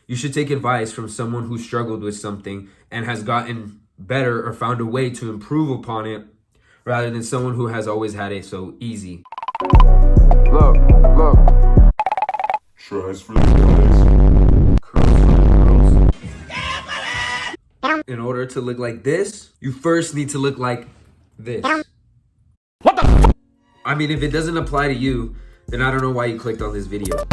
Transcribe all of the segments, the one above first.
You should take advice from someone who struggled with something and has gotten better or found a way to improve upon it, rather than someone who has always had it so easy. Look. Tries for the guys, curls for the girls. In order to look like this, you first need to look like this. I mean, if it doesn't apply to you, then I don't know why you clicked on this video.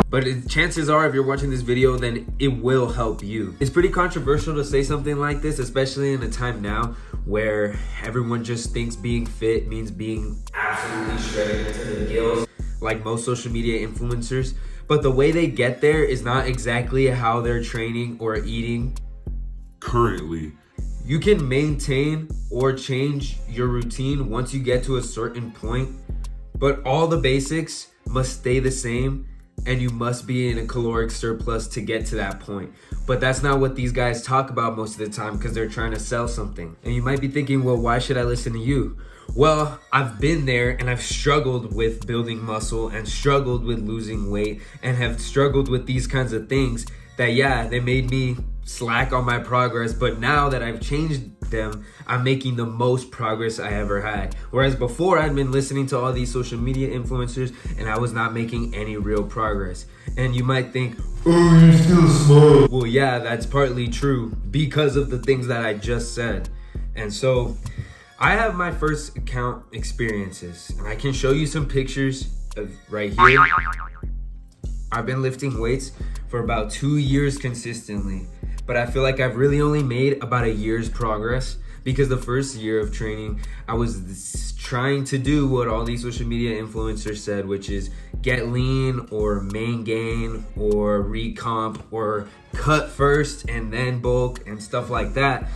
But chances are, if you're watching this video, then it will help you. It's pretty controversial to say something like this, especially in a time now where everyone just thinks being fit means being absolutely shredded to the gills, like most social media influencers. But the way they get there is not exactly how they're training or eating Currently. You can maintain or change your routine once you get to a certain point, but all the basics must stay the same, and you must be in a caloric surplus to get to that point. But that's not what these guys talk about most of the time, because they're trying to sell something. And you might be thinking, well, why should I listen to you? Well, I've been there, and I've struggled with building muscle and struggled with losing weight and have struggled with these kinds of things that, yeah, they made me slack on my progress, but now that I've changed them, I'm making the most progress I ever had. Whereas before, I'd been listening to all these social media influencers and I was not making any real progress. And you might think, oh, you're still small. Well, yeah, that's partly true because of the things that I just said. And so I have my first account experiences, and I can show you some pictures of right here. I've been lifting weights for about 2 years consistently, but I feel like I've really only made about a year's progress, because the first year of training, I was trying to do what all these social media influencers said, which is get lean or main gain or recomp or cut first and then bulk and stuff like that.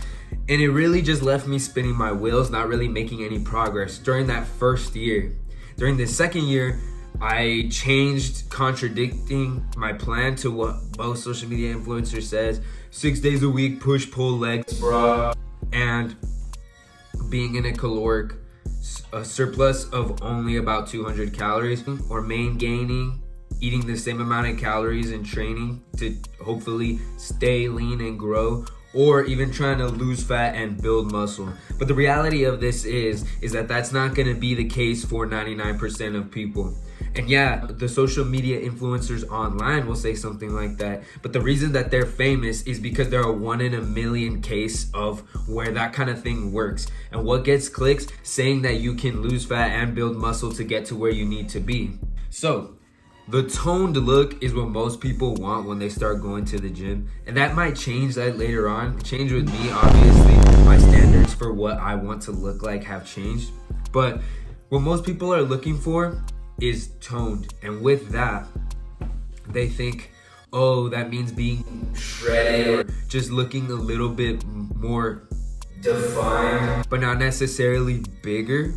And it really just left me spinning my wheels, not really making any progress during that first year. During the second year, I changed, contradicting my plan to what most social media influencers says. 6 days a week, push, pull, legs, bro. And being in a caloric surplus of only about 200 calories, or main gaining, eating the same amount of calories and training to hopefully stay lean and grow, or even trying to lose fat and build muscle. But the reality of this is that that's not gonna be the case for 99% of people. And yeah, the social media influencers online will say something like that, but the reason that they're famous is because they're a 1 in a million case of where that kind of thing works. And what gets clicks? Saying that you can lose fat and build muscle to get to where you need to be. So the toned look is what most people want when they start going to the gym. And that might change that later on. Change with me, obviously. My standards for what I want to look like have changed. But what most people are looking for is toned. And with that, they think, oh, that means being shredded or just looking a little bit more defined, but not necessarily bigger.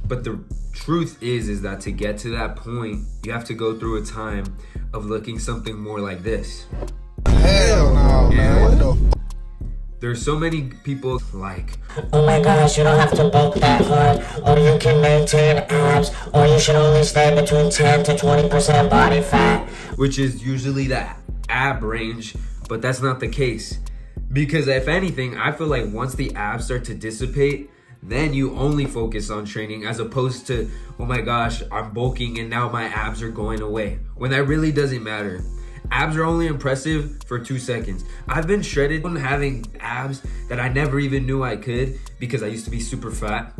But the truth is that to get to that point, you have to go through a time of looking something more like this. Hell no, man. There's so many people like, oh my gosh, you don't have to bulk that hard, or you can maintain abs, or you should only stay between 10 to 20% body fat. Which is usually the ab range, but that's not the case. Because if anything, I feel like once the abs start to dissipate, then you only focus on training, as opposed to, oh my gosh, I'm bulking and now my abs are going away. When that really doesn't matter. Abs are only impressive for 2 seconds. I've been shredded from having abs that I never even knew I could, because I used to be super fat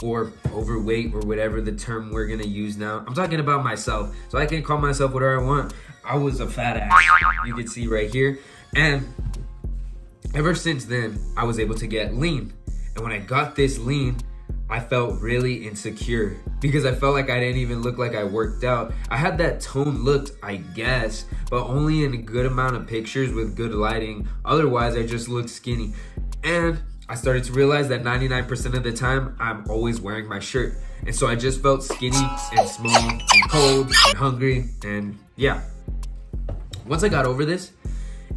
or overweight, or whatever the term we're gonna use now. I'm talking about myself, so I can call myself whatever I want. I was a fat ass, you can see right here. And ever since then, I was able to get lean. And when I got this lean, I felt really insecure, because I felt like I didn't even look like I worked out. I had that toned look, I guess, but only in a good amount of pictures with good lighting. Otherwise, I just looked skinny. And I started to realize that 99% of the time, I'm always wearing my shirt. And so I just felt skinny and small and cold and hungry, and yeah. Once I got over this,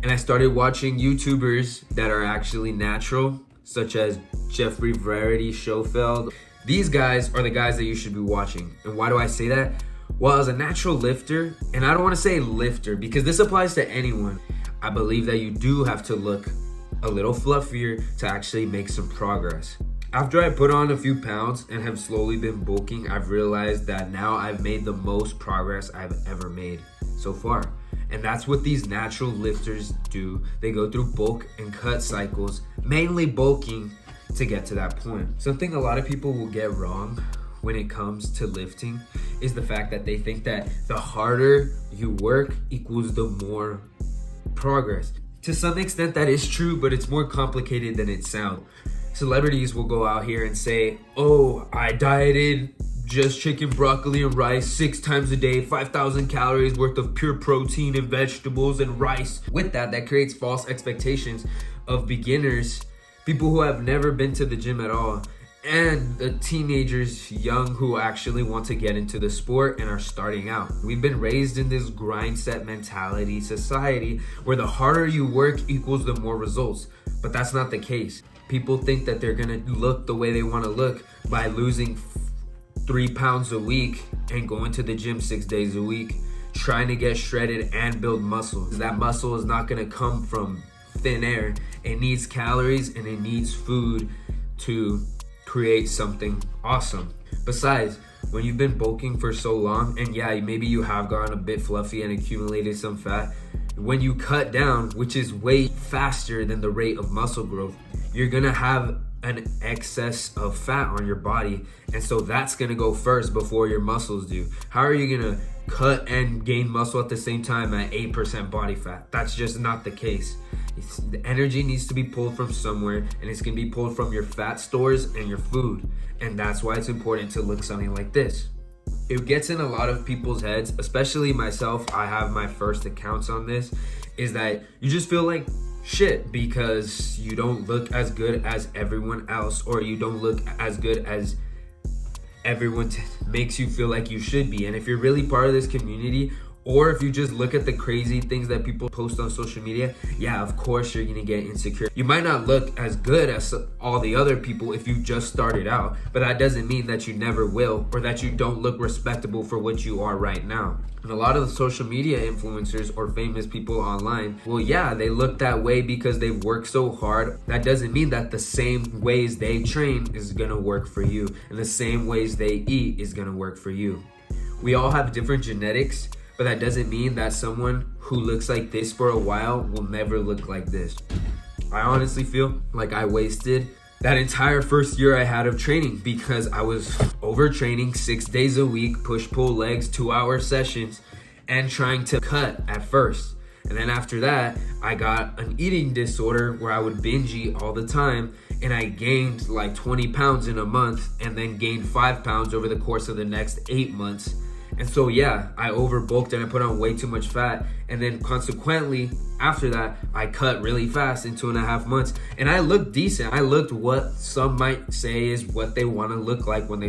and I started watching YouTubers that are actually natural, such as Jeffrey Verity Schofeld. These guys are the guys that you should be watching. And why do I say that? Well, as a natural lifter, and I don't want to say lifter because this applies to anyone, I believe that you do have to look a little fluffier to actually make some progress. After I put on a few pounds and have slowly been bulking, I've realized that now I've made the most progress I've ever made so far. And that's what these natural lifters do. They go through bulk and cut cycles, mainly bulking to get to that point. Something a lot of people will get wrong when it comes to lifting is the fact that they think that the harder you work equals the more progress. To some extent that is true, but it's more complicated than it sounds. Celebrities will go out here and say, oh, I dieted just chicken, broccoli, and rice 6 times a day, 5,000 calories worth of pure protein and vegetables and rice. With that creates false expectations of beginners, people who have never been to the gym at all, and the teenagers young who actually want to get into the sport and are starting out. We've been raised in this grind set mentality society where the harder you work equals the more results, but that's not the case. People think that they're gonna look the way they wanna look by losing 3 pounds a week and going to the gym 6 days a week, trying to get shredded and build muscle. That muscle is not gonna come from thin air. It needs calories and it needs food to create something awesome. Besides, when you've been bulking for so long, and yeah, maybe you have gotten a bit fluffy and accumulated some fat, when you cut down, which is way faster than the rate of muscle growth, you're gonna have an excess of fat on your body, and so that's gonna go first before your muscles do. How are you gonna cut and gain muscle at the same time at 8% body fat? That's just not the case. The energy needs to be pulled from somewhere, and it's gonna be pulled from your fat stores and your food, and that's why it's important to look something like this. It gets in a lot of people's heads, especially myself. I have my first accounts on this, is that you just feel like shit because you don't look as good as everyone else, or you don't look as good as everyone makes you feel like you should be. And if you're really part of this community, or if you just look at the crazy things that people post on social media, yeah, of course you're gonna get insecure. You might not look as good as all the other people if you just started out, but that doesn't mean that you never will, or that you don't look respectable for what you are right now. And a lot of the social media influencers or famous people online, well, yeah, they look that way because they work so hard. That doesn't mean that the same ways they train is gonna work for you, and the same ways they eat is gonna work for you. We all have different genetics, but that doesn't mean that someone who looks like this for a while will never look like this. I honestly feel like I wasted that entire first year I had of training because I was overtraining 6 days a week, push-pull legs, 2-hour sessions, and trying to cut at first. And then after that, I got an eating disorder where I would binge eat all the time, and I gained like 20 pounds in a month and then gained 5 pounds over the course of the next 8 months. And so yeah, I overbulked and I put on way too much fat, and then consequently after that I cut really fast in 2.5 months, and I looked decent. I looked what some might say is what they want to look like when they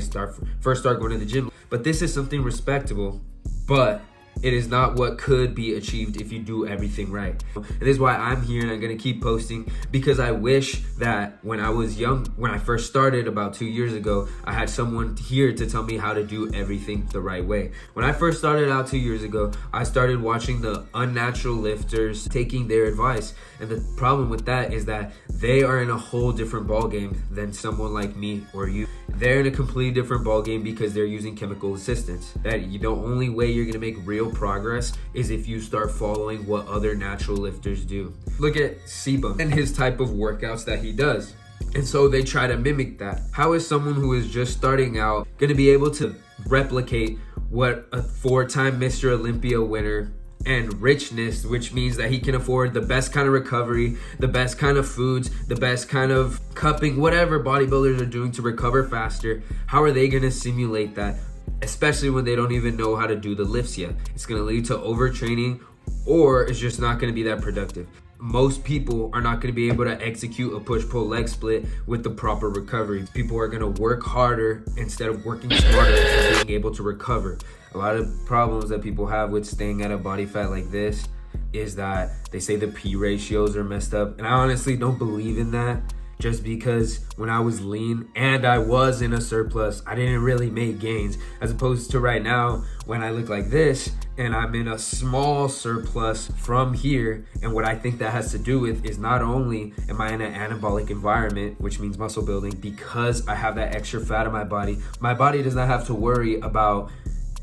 first start going to the gym. But this is something respectable, but it is not what could be achieved if you do everything right. And this is why I'm here and I'm gonna keep posting, because I wish that when I was young, when I first started about 2 years ago, I had someone here to tell me how to do everything the right way. When I first started out 2 years ago, I started watching the unnatural lifters, taking their advice. And the problem with that is that they are in a whole different ballgame than someone like me or you. They're in a completely different ballgame because they're using chemical assistance. The only way you're gonna make real progress is if you start following what other natural lifters do. Look at Sebum and his type of workouts that he does. And so they try to mimic that. How is someone who is just starting out gonna be able to replicate what a 4-time Mr. Olympia winner and richness, which means that he can afford the best kind of recovery, the best kind of foods, the best kind of cupping, whatever bodybuilders are doing to recover faster? How are they gonna simulate that? Especially when they don't even know how to do the lifts yet. It's gonna lead to overtraining, or it's just not gonna be that productive. Most people are not gonna be able to execute a push-pull leg split with the proper recovery. People are gonna work harder instead of working smarter and being able to recover. A lot of problems that people have with staying at a body fat like this is that they say the P ratios are messed up, and I honestly don't believe in that. just because when I was lean and I was in a surplus, I didn't really make gains, as opposed to right now when I look like this and I'm in a small surplus from here. And what I think that has to do with is not only am I in an anabolic environment, which means muscle building, because I have that extra fat in my body does not have to worry about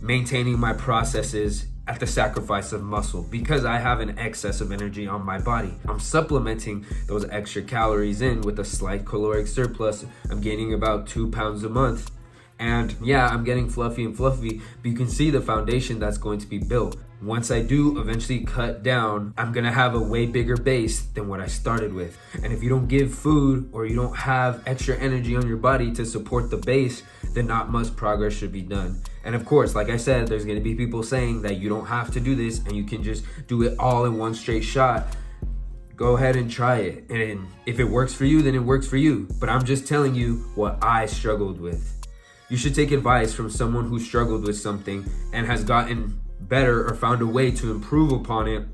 maintaining my processes at the sacrifice of muscle, because I have an excess of energy on my body. I'm supplementing those extra calories in with a slight caloric surplus. I'm gaining about 2 pounds a month. And yeah, I'm getting fluffy, but you can see the foundation that's going to be built. Once I do eventually cut down, I'm gonna have a way bigger base than what I started with. And if you don't give food or you don't have extra energy on your body to support the base, then not much progress should be done. And of course, like I said, there's gonna be people saying that you don't have to do this and you can just do it all in one straight shot. Go ahead and try it. And if it works for you, then it works for you. But I'm just telling you what I struggled with. You should take advice from someone who struggled with something and has gotten better or found a way to improve upon it,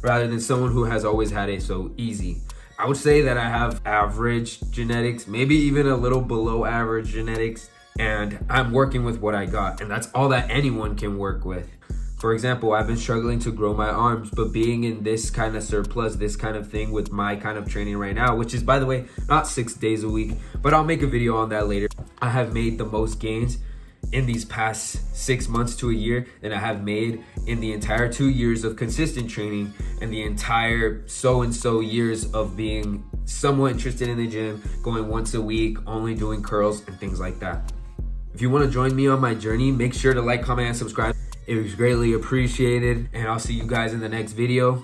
rather than someone who has always had it so easy. I would say that I have average genetics, maybe even a little below average genetics, and I'm working with what I got, and that's all that anyone can work with. For example, I've been struggling to grow my arms, but being in this kind of surplus, this kind of thing with my kind of training right now, which is, by the way, not 6 days a week, but I'll make a video on that later. I have made the most gains in these past 6 months to a year than I have made in the entire 2 years of consistent training and the entire so years of being somewhat interested in the gym, going once a week, only doing curls and things like that. If you want to join me on my journey, make sure to like, comment, and subscribe. It was greatly appreciated, and I'll see you guys in the next video.